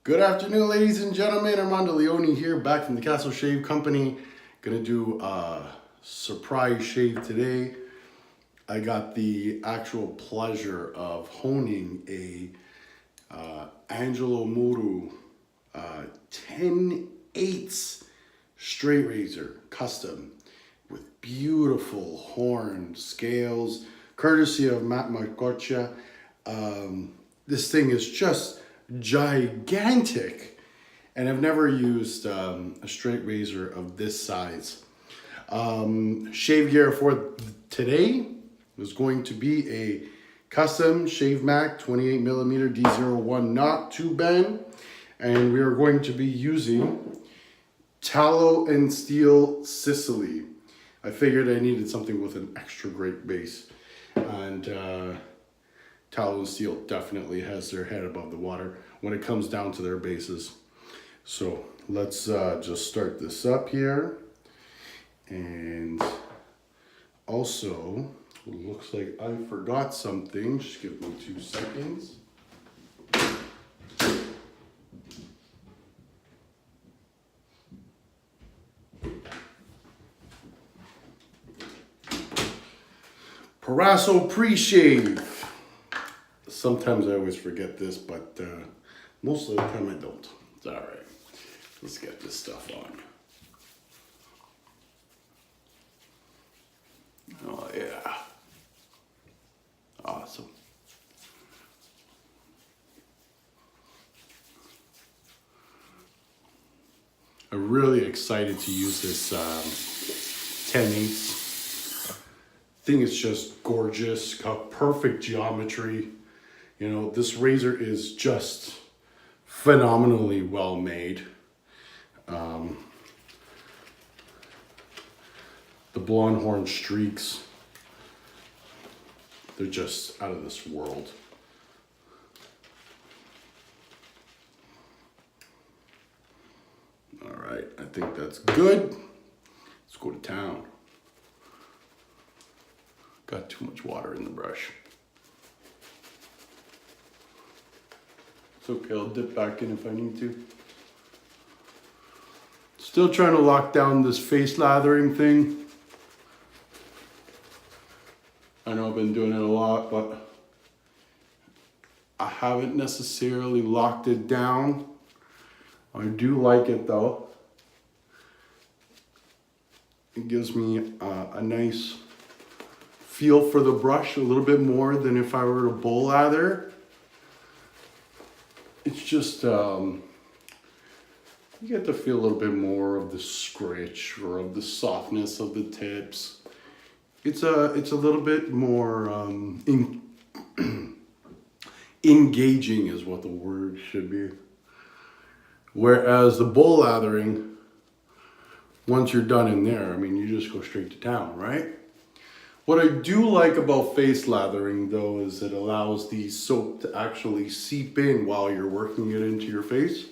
Good afternoon, ladies and gentlemen. Armando Leone here, back from the Castle Shave Company. Gonna do a surprise shave today. I got the actual pleasure of honing a Angelo Murro 10/8 straight razor, custom, with beautiful horn scales, courtesy of Matt Marcoccia. This thing is just gigantic, and I've never used a straight razor of this size. Shave gear for today is going to be a custom Shavemac 28mm D01 knot tube band, and we are going to be using Tallow Steels Sicily. I figured I needed something with an extra great base, and Tallow Steel definitely has their head above the water when it comes down to their bases. So let's just start this up here. And also, looks like I forgot something. Just give me 2 seconds. Proraso PreShave. Sometimes I always forget this, but most of the time I don't. It's all right. Let's get this stuff on. Oh yeah. Awesome. I'm really excited to use this 10/8. I think it's just gorgeous, got perfect geometry. You know, this razor is just phenomenally well made. The blonde horn streaks, they're just out of this world. All right, I think that's good. Let's go to town. Got too much water in the brush. It's okay, I'll dip back in if I need to. Still trying to lock down this face lathering thing. I know I've been doing it a lot, but I haven't necessarily locked it down. I do like it though. It gives me a nice feel for the brush, a little bit more than if I were to bowl lather. It's just, you get to feel a little bit more of the scratch or of the softness of the tips. It's a little bit more engaging is what the word should be. Whereas the bowl lathering, once you're done in there, I mean, you just go straight to town, right? What I do like about face lathering though is it allows the soap to actually seep in while you're working it into your face.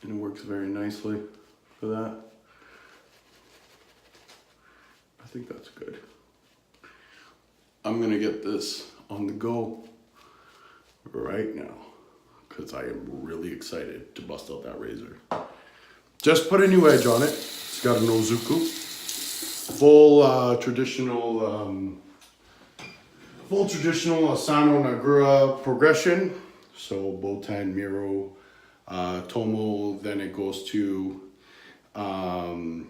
And it works very nicely for that. I think that's good. I'm gonna get this on the go right now, because I am really excited to bust out that razor. Just put a new edge on it. It's got an Ozuku. Full traditional Asano Nagura progression. So Botan, Miro, Tomo, then it goes to, Botan,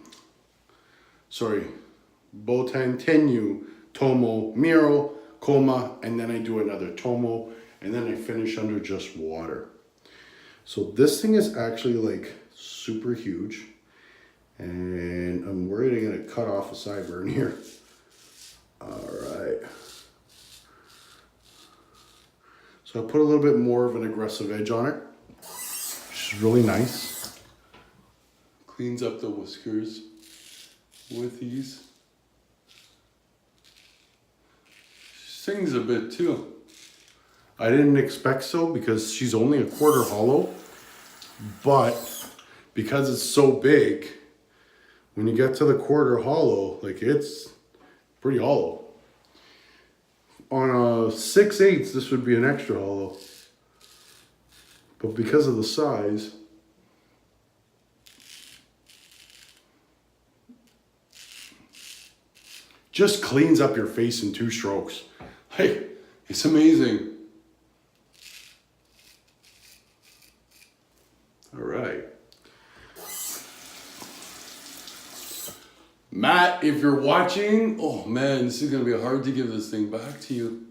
Tenyu, Tomo, Miro, Koma, and then I do another Tomo, and then I finish under just water. So this thing is actually like super huge, and I'm worried I'm gonna cut off a sideburn here. All right. So I put a little bit more of an aggressive edge on it, which is really nice. Cleans up the whiskers with ease. Sings a bit too. I didn't expect so because she's only a quarter hollow, but because it's so big, when you get to the quarter hollow, like it's pretty hollow. On a 6/8, this would be an extra hollow. But because of the size, just cleans up your face in 2 strokes. Like, it's amazing. All right. Matt, if you're watching, oh man, this is gonna be hard to give this thing back to you.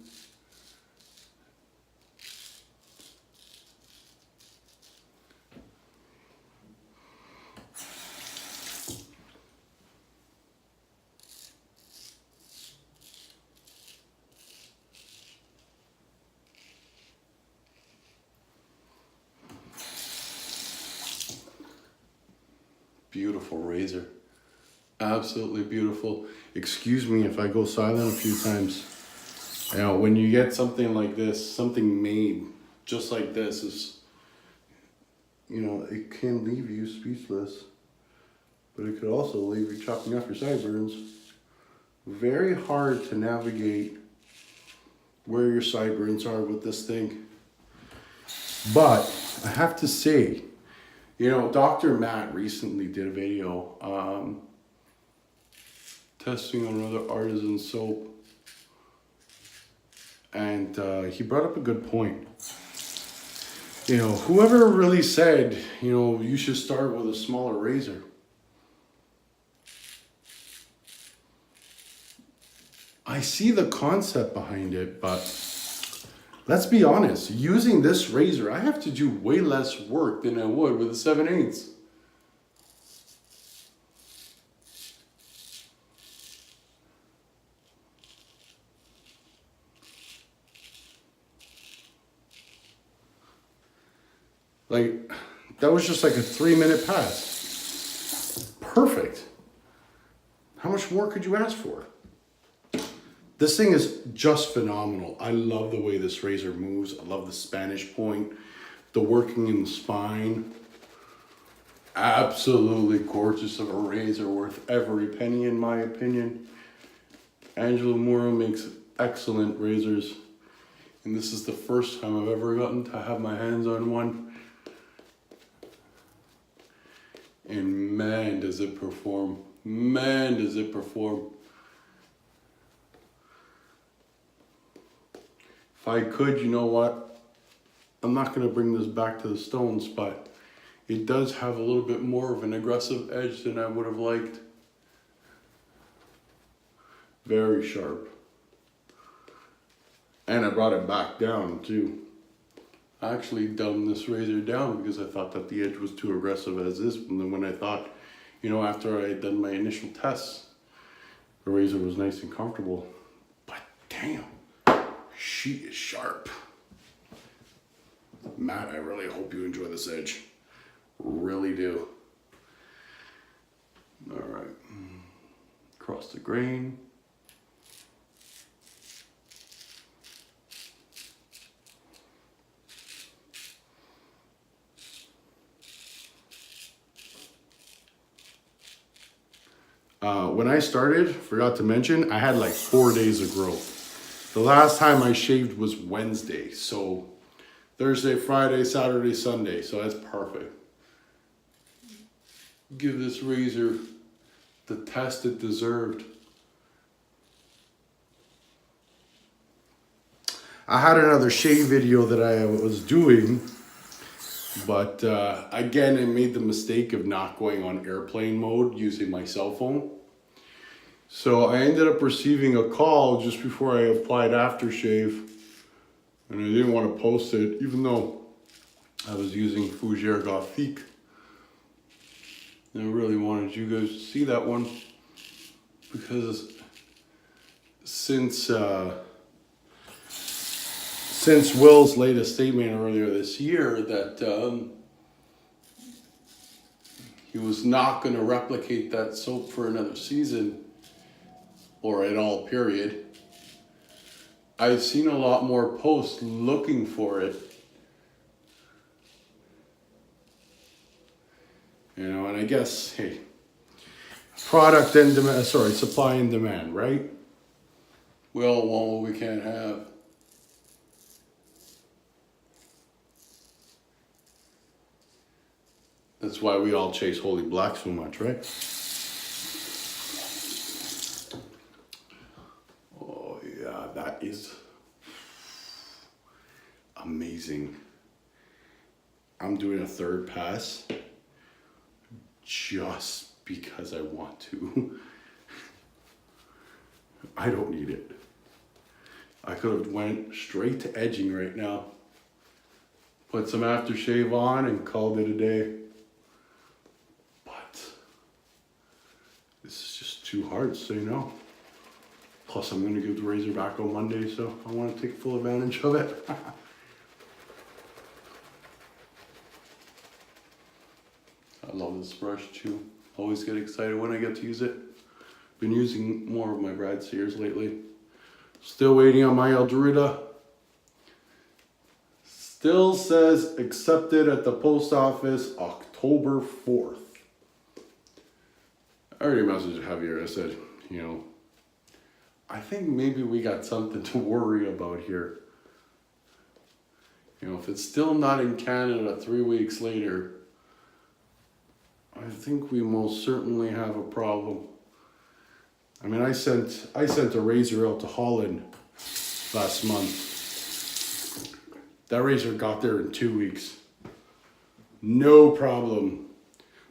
Beautiful razor. Absolutely beautiful. Excuse me if I go silent a few times. You know, when you get something like this, something made just like this is, you know, it can leave you speechless, but it could also leave you chopping off your sideburns. Very hard to navigate where your sideburns are with this thing. But I have to say, you know, Dr. Matt recently did a video testing on another artisan soap, and he brought up a good point. You know, whoever really said, you know, you should start with a smaller razor. I see the concept behind it, but let's be honest, using this razor, I have to do way less work than I would with a 7/8. Like, that was just like a 3-minute pass. Perfect. How much more could you ask for? This thing is just phenomenal. I love the way this razor moves. I love the Spanish point, the working in the spine. Absolutely gorgeous of a razor, worth every penny in my opinion. Angelo Murro makes excellent razors, and this is the first time I've ever gotten to have my hands on one. And man, does it perform. Man, does it perform. If I could, you know what? I'm not going to bring this back to the stones, but it does have a little bit more of an aggressive edge than I would have liked. Very sharp. And I brought it back down too. I actually dumbed this razor down because I thought that the edge was too aggressive as is. And then when I thought, you know, after I had done my initial tests, the razor was nice and comfortable. But damn, she is sharp. Matt, I really hope you enjoy this edge. Really do. All right. Across the grain. When I started, forgot to mention, I had like 4 days of growth. The last time I shaved was Wednesday, so Thursday, Friday, Saturday, Sunday, so that's perfect. Give this razor the test it deserved. I had another shave video that I was doing, but again, I made the mistake of not going on airplane mode using my cell phone. So I ended up receiving a call just before I applied Aftershave, and I didn't want to post it, even though I was using Fougere Gothique. And I really wanted you guys to see that one, because since Will's latest statement earlier this year that he was not going to replicate that soap for another season, or at all, period, I've seen a lot more posts looking for it. You know, and I guess, hey, product and demand, sorry, supply and demand, right? We all want what we can't have. That's why we all chase Holy Black so much, right? Oh yeah, that is amazing. I'm doing a third pass just because I want to. I don't need it. I could have went straight to edging right now. Put some aftershave on and called it a day. But this is just too hard to say no. Plus I'm gonna give the razor back on Monday, so I want to take full advantage of it. I love this brush too. Always get excited when I get to use it. Been using more of my Brad Sears lately. Still waiting on my Eldorita. Still says accepted at the post office October 4th. I already messaged Javier. I said, you know, I think maybe we got something to worry about here. You know, if it's still not in Canada 3 weeks later, I think we most certainly have a problem. I mean, I sent a razor out to Holland last month. That razor got there in 2 weeks. No problem.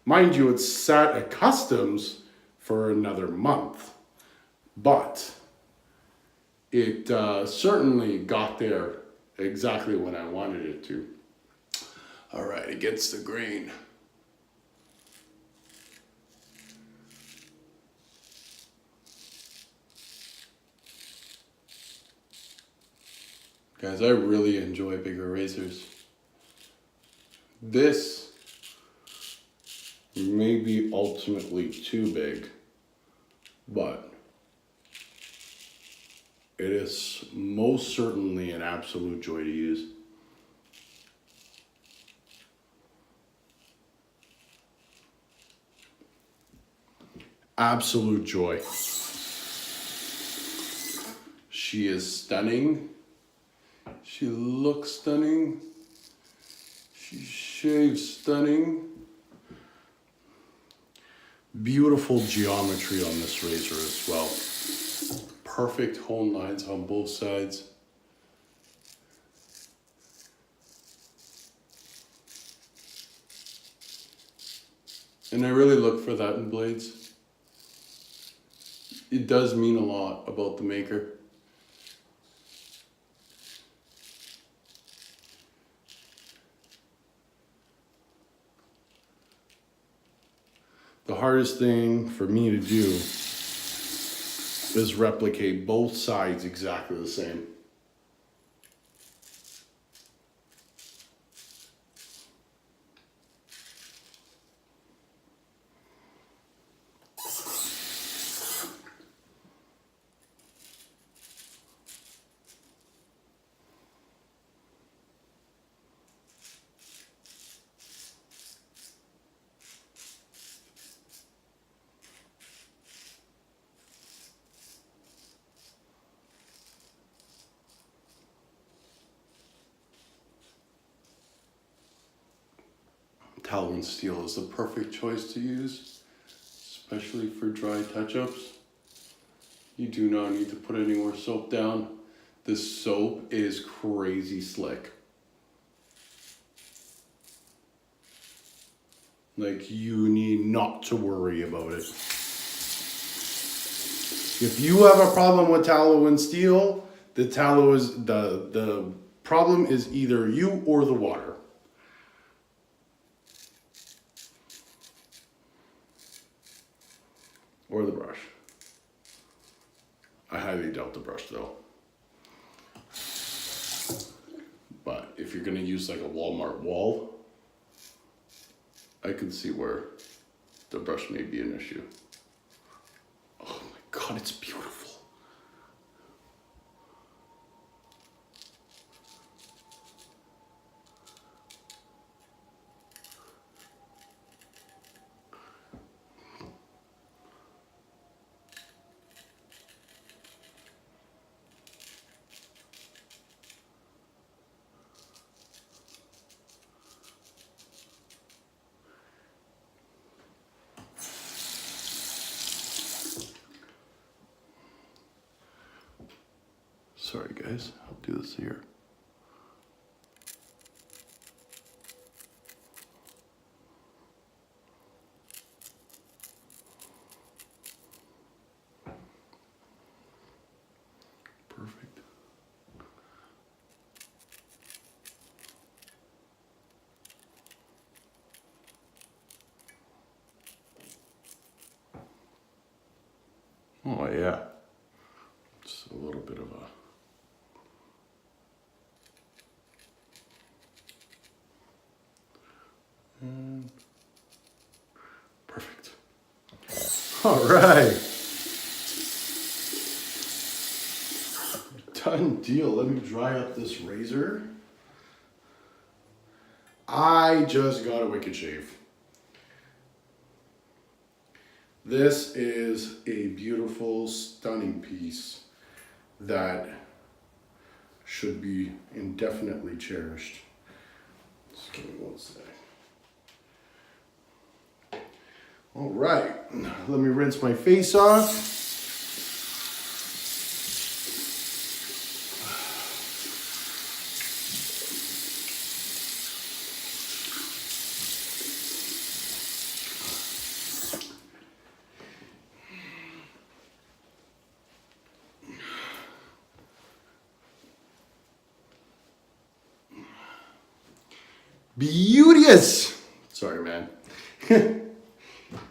Mind you, it sat at customs for another month, but it certainly got there exactly when I wanted it to. All right, against the grain. Guys, I really enjoy bigger razors. This may be ultimately too big, but it is most certainly an absolute joy to use. Absolute joy. She is stunning. She looks stunning. She shaves stunning. Beautiful geometry on this razor as well. Perfect hone lines on both sides. And I really look for that in blades. It does mean a lot about the maker. The hardest thing for me to do is replicate both sides exactly the same. Tallow Steel is the perfect choice to use, especially for dry touch-ups. You do not need to put any more soap down. This soap is crazy slick. Like, you need not to worry about it. If you have a problem with tallow and steel, the problem is either you or the water. Or the brush. I highly doubt the brush though. But if you're gonna use like a Walmart wall, I can see where the brush may be an issue. Oh my God, it's beautiful. Sorry guys, I'll do this here. Perfect. Oh yeah, just a little bit of a and perfect. All right, done deal. Let me dry up this razor. I just got a wicked shave. This is a beautiful, stunning piece that should be indefinitely cherished. Just give me one sec. All right, let me rinse my face off. Beauteous. Sorry, man.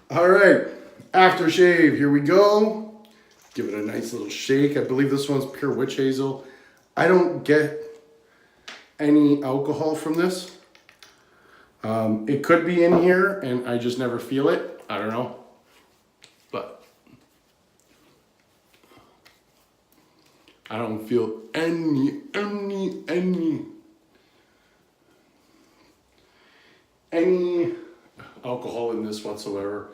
All right, aftershave, here we go. Give it a nice little shake. I believe this one's pure witch hazel. I don't get any alcohol from this. It could be in here and I just never feel it. I don't know. But I don't feel any alcohol in this whatsoever.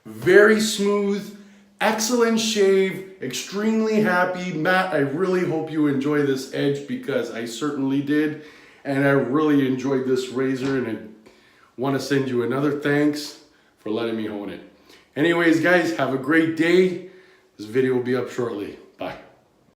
Very smooth, excellent shave, extremely happy. Matt, I really hope you enjoy this edge because I certainly did. And I really enjoyed this razor and I want to send you another thanks for letting me hone it. Anyways, guys, have a great day. This video will be up shortly.